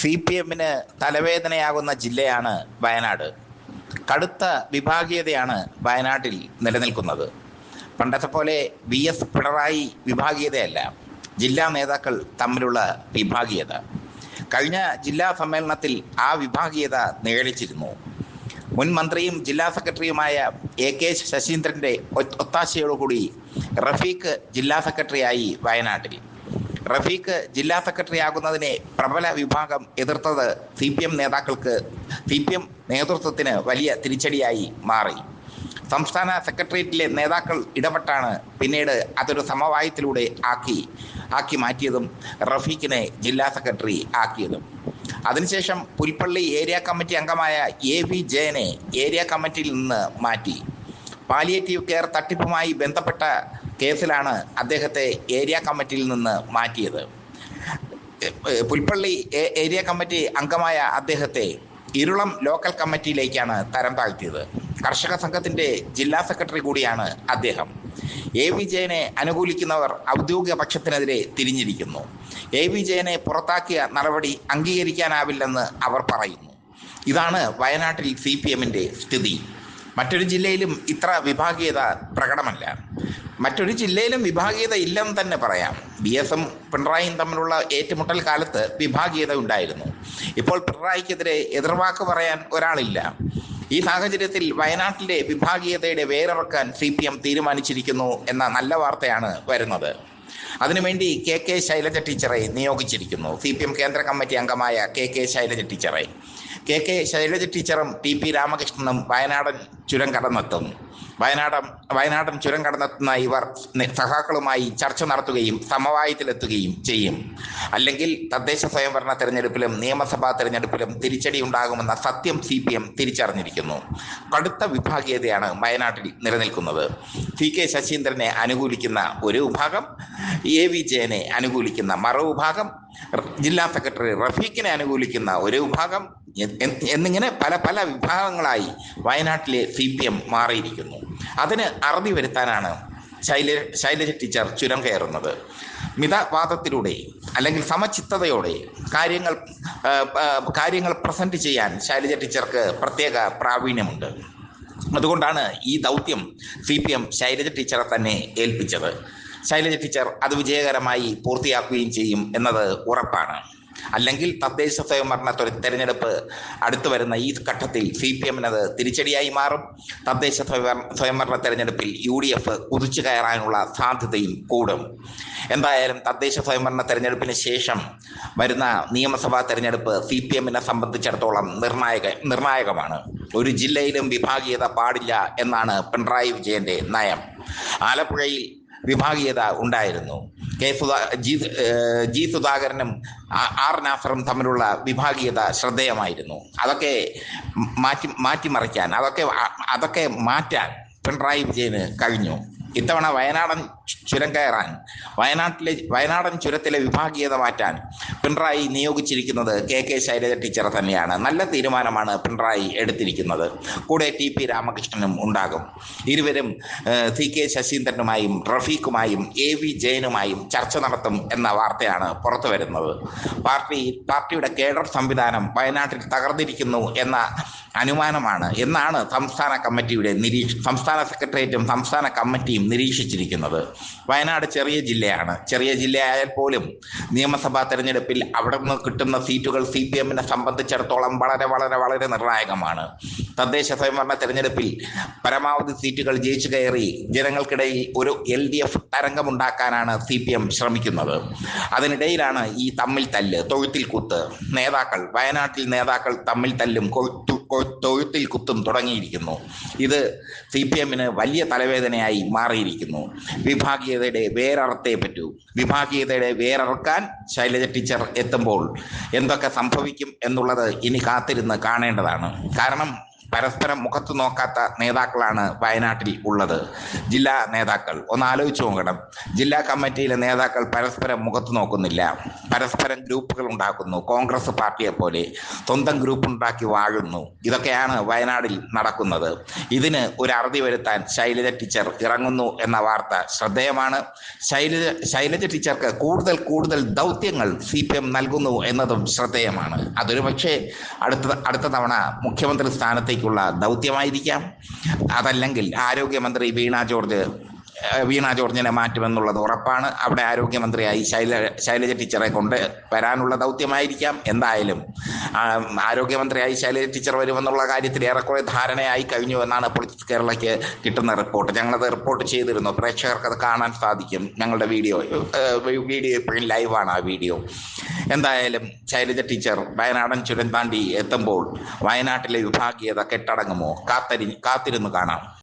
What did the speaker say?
CPM-ന് തലവേദനയാകുന്ന ജില്ലയാണ് വയനാട്. കടുത്ത വിഭാഗീയതയാണ് വയനാട്ടിൽ നിലനിൽക്കുന്നത്. പണ്ടത്തെ പോലെ VS പിണറായി വിഭാഗീയതയല്ല, ജില്ലാ നേതാക്കൾ തമ്മിലുള്ള വിഭാഗീയത. കഴിഞ്ഞ ജില്ലാ സമ്മേളനത്തിൽ ആ വിഭാഗീയത നിഴലിച്ചിരുന്നു. മുൻ മന്ത്രിയും ജില്ലാ സെക്രട്ടറിയുമായ AK ശശീന്ദ്രൻ്റെ ഒത്താശയോടുകൂടി റഫീഖ് ജില്ലാ സെക്രട്ടറിയായി വയനാട്ടിൽ. റഫീഖ് ജില്ലാ സെക്രട്ടറി ആകുന്നതിനെ പ്രബല വിഭാഗം എതിർത്തത് CPM നേതൃത്വത്തിന് വലിയ തിരിച്ചടിയായി മാറി. സംസ്ഥാന സെക്രട്ടേറിയറ്റിലെ നേതാക്കൾ ഇടപെട്ടാണ് പിന്നീട് അതൊരു സമവായത്തിലൂടെ ആക്കി മാറ്റിയതും റഫീഖിനെ ജില്ലാ സെക്രട്ടറി ആക്കിയതും. അതിനുശേഷം പുൽപ്പള്ളി ഏരിയ കമ്മിറ്റി അംഗമായ AV ജയനെ ഏരിയ കമ്മിറ്റിയിൽ നിന്ന് മാറ്റി. പാലിയേറ്റീവ് കെയർ തട്ടിപ്പുമായി ബന്ധപ്പെട്ട കേസിലാണ് അദ്ദേഹത്തെ ഏരിയ കമ്മിറ്റിയിൽ നിന്ന് മാറ്റിയത്. പുൽപ്പള്ളി ഏരിയ കമ്മിറ്റി അംഗമായ അദ്ദേഹത്തെ ഇരുളം ലോക്കൽ കമ്മിറ്റിയിലേക്കാണ് തരം താഴ്ത്തിയത്. കർഷക സംഘത്തിൻ്റെ ജില്ലാ സെക്രട്ടറി കൂടിയാണ് അദ്ദേഹം. AV ജയനെ അനുകൂലിക്കുന്നവർ ഔദ്യോഗിക പക്ഷത്തിനെതിരെ തിരിഞ്ഞിരിക്കുന്നു. AV ജയനെ പുറത്താക്കിയ നടപടി അംഗീകരിക്കാനാവില്ലെന്ന് അവർ പറയുന്നു. ഇതാണ് വയനാട്ടിൽ CPM-ൻ്റെ സ്ഥിതി. മറ്റൊരു ജില്ലയിലും ഇത്ര വിഭാഗീയത പ്രകടമല്ല. മറ്റൊരു ജില്ലയിലും വിഭാഗീയത ഇല്ലെന്ന് തന്നെ പറയാം. VS-ഉം പിണറായിയും തമ്മിലുള്ള ഏറ്റുമുട്ടൽ കാലത്ത് വിഭാഗീയത ഉണ്ടായിരുന്നു. ഇപ്പോൾ പിണറായിക്കെതിരെ എതിർവാക്ക് പറയാൻ ഒരാളില്ല. ഈ സാഹചര്യത്തിൽ വയനാട്ടിലെ വിഭാഗീയതയുടെ വേരിറക്കാൻ CPM തീരുമാനിച്ചിരിക്കുന്നു എന്ന നല്ല വാർത്തയാണ് വരുന്നത്. അതിനുവേണ്ടി KK ശൈലജ ടീച്ചറെ നിയോഗിച്ചിരിക്കുന്നു. CPM കേന്ദ്ര കമ്മിറ്റി അംഗമായ KK ശൈലജ ടീച്ചറെ. KK ശൈലജ ടീച്ചറും TP രാമകൃഷ്ണനും വയനാടൻ ചുരം കടന്നെത്തുന്ന ഇവർ സഖാക്കളുമായി ചർച്ച നടത്തുകയും സമവായത്തിലെത്തുകയും ചെയ്യും. അല്ലെങ്കിൽ തദ്ദേശ സ്വയംഭരണ തെരഞ്ഞെടുപ്പിലും നിയമസഭാ തെരഞ്ഞെടുപ്പിലും തിരിച്ചടി ഉണ്ടാകുമെന്ന സത്യം CPM തിരിച്ചറിഞ്ഞിരിക്കുന്നു. കടുത്ത വിഭാഗീയതയാണ് വയനാട്ടിൽ നിലനിൽക്കുന്നത്. CK ശശീന്ദ്രനെ അനുകൂലിക്കുന്ന ഒരു വിഭാഗം, AV ജയനെ അനുകൂലിക്കുന്ന മറുവിഭാഗം, ജില്ലാ സെക്രട്ടറി റഫീഖിനെ അനുകൂലിക്കുന്ന ഒരു വിഭാഗം എന്നിങ്ങനെ പല വിഭാഗങ്ങളായി വയനാട്ടിലെ CPM മാറിയിരിക്കുന്നു. അതിന് അറുതി വരുത്താനാണ് ശൈലജ ടീച്ചർ ചുരം കയറുന്നത്. മിതവാദത്തിലൂടെ അല്ലെങ്കിൽ സമചിത്തതയോടെ കാര്യങ്ങൾ പ്രസന്റ് ചെയ്യാൻ ശൈലജ ടീച്ചർക്ക് പ്രത്യേക പ്രാവീണ്യമുണ്ട്. അതുകൊണ്ടാണ് ഈ ദൗത്യം CPM ശൈലജ ടീച്ചറെ തന്നെ ഏൽപ്പിച്ചത്. ശൈലജ ടീച്ചർ അത് വിജയകരമായി പൂർത്തിയാക്കുകയും ചെയ്യും എന്നത് ഉറപ്പാണ്. അല്ലെങ്കിൽ തദ്ദേശ സ്വയംഭരണ തെരഞ്ഞെടുപ്പ് അടുത്തു വരുന്ന ഈ ഘട്ടത്തിൽ CPM-നത് തിരിച്ചടിയായി മാറും. തദ്ദേശ സ്വയംഭരണ തെരഞ്ഞെടുപ്പിൽ UDF കുതിച്ചു കയറാനുള്ള സാധ്യതയും കൂടും. എന്തായാലും തദ്ദേശ സ്വയംഭരണ തെരഞ്ഞെടുപ്പിന് ശേഷം വരുന്ന നിയമസഭാ തെരഞ്ഞെടുപ്പ് CPM-നെ സംബന്ധിച്ചിടത്തോളം നിർണായകമാണ്. ഒരു ജില്ലയിലും വിഭാഗീയത പാടില്ല എന്നാണ് പിണറായി വിജയന്റെ നയം. ആലപ്പുഴയിൽ വിഭാഗീയത ഉണ്ടായിരുന്നു. G സുധാകരനും R നാസറും തമ്മിലുള്ള വിഭാഗീയത ശ്രദ്ധേയമായിരുന്നു. അതൊക്കെ മാറ്റിമറിക്കാൻ അതൊക്കെ മാറ്റാൻ പിണറായി വിജയന് കഴിഞ്ഞു. ഇത്തവണ വയനാടൻ ചുരത്തിലെ വിഭാഗീയത മാറ്റാൻ പിണറായി നിയോഗിച്ചിരിക്കുന്നത് KK ശൈലജ ടീച്ചർ തന്നെയാണ്. നല്ല തീരുമാനമാണ് പിണറായി എടുത്തിരിക്കുന്നത്. കൂടെ TP രാമകൃഷ്ണനും ഉണ്ടാകും. ഇരുവരും CK ശശീന്ദ്രനുമായും റഫീഖുമായും AV ജയനുമായും ചർച്ച നടത്തും എന്ന വാർത്തയാണ് പുറത്തു വരുന്നത്. പാർട്ടിയുടെ കേഡർ സംവിധാനം വയനാട്ടിൽ തകർന്നിരിക്കുന്നു എന്ന അനുമാനമാണ് എന്നാണ് സംസ്ഥാന സെക്രട്ടേറിയറ്റും സംസ്ഥാന കമ്മിറ്റിയും നിരീക്ഷിച്ചിരിക്കുന്നത്. വയനാട് ചെറിയ ജില്ലയാണ്. ചെറിയ ജില്ലയായാൽ പോലും നിയമസഭാ തെരഞ്ഞെടുപ്പിൽ അവിടെ നിന്ന് കിട്ടുന്ന സീറ്റുകൾ CPM-നെ സംബന്ധിച്ചിടത്തോളം വളരെ വളരെ വളരെ നിർണായകമാണ്. തദ്ദേശ സ്വയംഭരണ തെരഞ്ഞെടുപ്പിൽ പരമാവധി സീറ്റുകൾ ജയിച്ചു കയറി ജനങ്ങൾക്കിടയിൽ ഒരു LDF തരംഗമുണ്ടാക്കാനാണ് CPM ശ്രമിക്കുന്നത്. അതിനിടയിലാണ് ഈ തമ്മിൽ തല്ല്, തൊഴുത്തിൽ കുത്ത്. വയനാട്ടിൽ നേതാക്കൾ തമ്മിൽ തല്ലും തൊഴുത്തിൽ കുത്തും തുടങ്ങിയിരിക്കുന്നു. ഇത് CPM-ന് വലിയ തലവേദനയായി മാറിയിരിക്കുന്നു. വിഭാഗീയതയുടെ വേരറുക്കാൻ ശൈലജ ടീച്ചർ എത്തുമ്പോൾ എന്തൊക്കെ സംഭവിക്കും എന്നുള്ളത് ഇനി കാത്തിരുന്ന് കാണേണ്ടതാണ്. കാരണം പരസ്പരം മുഖത്ത് നോക്കാത്ത നേതാക്കളാണ് വയനാട്ടിൽ ഉള്ളത്. ജില്ലാ നേതാക്കൾ ഒന്ന് ആലോചിച്ച് നോക്കണം. ജില്ലാ കമ്മിറ്റിയിലെ നേതാക്കൾ പരസ്പരം മുഖത്ത് നോക്കുന്നില്ല, പരസ്പരം ഗ്രൂപ്പുകൾ ഉണ്ടാക്കുന്നു. കോൺഗ്രസ് പാർട്ടിയെ പോലെ സ്വന്തം ഗ്രൂപ്പ് ഉണ്ടാക്കി വാഴുന്നു. ഇതൊക്കെയാണ് വയനാടിൽ നടക്കുന്നത്. ഇതിന് ഒരു അറുതി വരുത്താൻ ശൈലജ ടീച്ചർ ഇറങ്ങുന്നു എന്ന വാർത്ത ശ്രദ്ധേയമാണ്. ശൈലജ ടീച്ചർക്ക് കൂടുതൽ ദൗത്യങ്ങൾ CPM നൽകുന്നു എന്നതും ശ്രദ്ധേയമാണ്. അതൊരു പക്ഷേ അടുത്ത തവണ മുഖ്യമന്ത്രി സ്ഥാനത്തേക്കുള്ള ദൗത്യമായിരിക്കാം. അതല്ലെങ്കിൽ ആരോഗ്യമന്ത്രി വീണ ജോർജിനെ മാറ്റുമെന്നുള്ളത് ഉറപ്പാണ്. അവിടെ ആരോഗ്യമന്ത്രിയായി ശൈലജ ടീച്ചറെ കൊണ്ട് വരാനുള്ള ദൗത്യമായിരിക്കാം. എന്തായാലും ആരോഗ്യമന്ത്രിയായി ശൈലജ ടീച്ചർ വരുമെന്നുള്ള കാര്യത്തിൽ ഏറെക്കുറെ ധാരണയായി കഴിഞ്ഞു എന്നാണ് പൊളിറ്റിക്സ് കേരളയ്ക്ക് കിട്ടുന്ന റിപ്പോർട്ട്. ഞങ്ങളത് റിപ്പോർട്ട് ചെയ്തിരുന്നു. പ്രേക്ഷകർക്ക് അത് കാണാൻ സാധിക്കും. ഞങ്ങളുടെ വീഡിയോ ഇപ്പോഴും ലൈവാണ് ആ വീഡിയോ. എന്തായാലും ശൈലജ ടീച്ചർ വയനാടൻ ചുരം താണ്ടി എത്തുമ്പോൾ വയനാട്ടിലെ വിഭാഗീയത കെട്ടടങ്ങുമോ? കാത്തിരുന്ന് കാണാം.